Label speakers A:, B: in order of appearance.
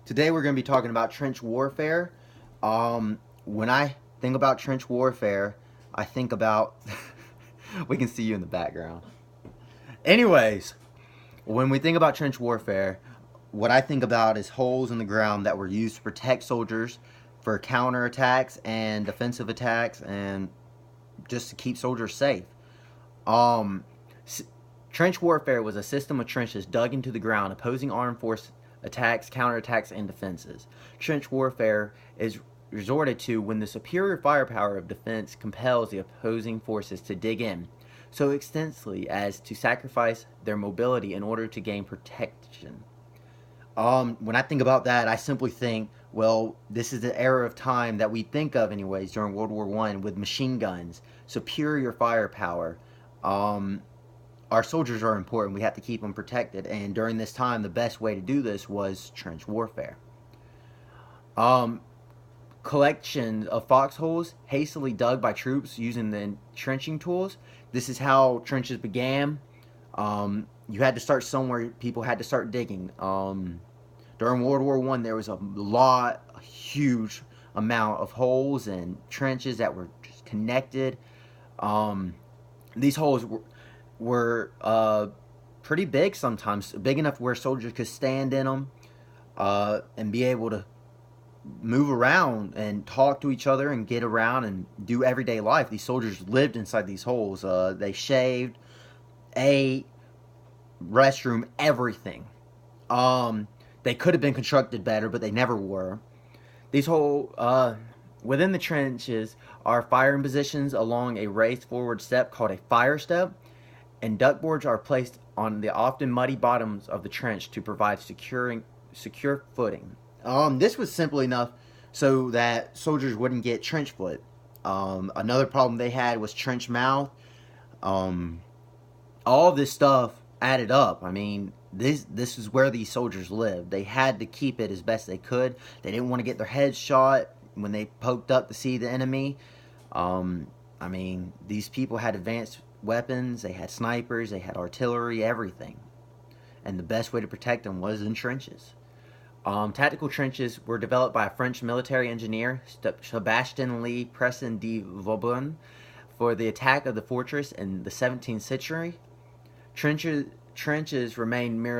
A: Today we're going to be talking about trench warfare. When I think about trench warfare, I think about. We can see you in the background. Anyways, when we think about trench warfare, what I think about is holes in the ground that were used to protect soldiers for counterattacks and defensive attacks and just to keep soldiers safe. Um, Trench warfare was a system of trenches dug into the ground, opposing armed force attacks, counterattacks, and defenses. Trench warfare is resorted to when the superior firepower of defense compels the opposing forces to dig in so extensively as to sacrifice their mobility in order to gain protection. When I think about that, I simply think, well, this is the era of time that we think of, anyways, during World War One with machine guns, superior firepower. Um, our soldiers are important. We have to keep them protected. And during this time, the best way to do this was trench warfare. Um, Collection of foxholes hastily dug by troops using the trenching tools. This is how trenches began. You had to start somewhere. People had to start digging. During World War One, there was a huge amount of holes and trenches that were just connected. Um, these holes were pretty big sometimes, big enough where soldiers could stand in them and be able to move around and talk to each other and get around and do everyday life. These soldiers lived inside these holes. They shaved, ate, restroom, everything. They could have been constructed better, but they never were. These whole within the trenches are firing positions along a raised forward step called a fire step, and duckboards are placed on the often muddy bottoms of the trench to provide secure footing. This was simple enough so that soldiers wouldn't get trench foot. Another problem they had was trench mouth. All of this stuff added up. I mean, this is where these soldiers lived. They had to keep it as best they could. They didn't want to get their heads shot when they poked up to see the enemy. I mean, these people had advanced weapons. They had snipers. They had artillery, everything. And the best way to protect them was in trenches. Tactical trenches were developed by a French military engineer, Sebastien Lee Presson de Vauban, for the attack of the fortress in the 17th century. Trenches remained merely